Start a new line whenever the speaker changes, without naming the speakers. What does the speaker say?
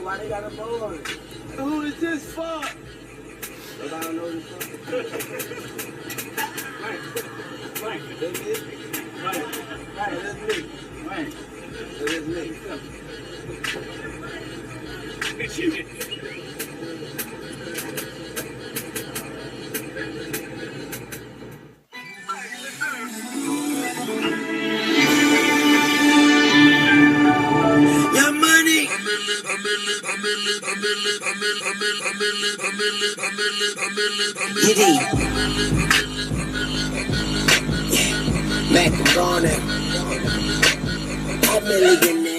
Why they got a board? Who is this for? Nobody knows this for. Right. That's it. Right, that's me. Right. That's me. Your money. Mac on it. I'm a millionaire.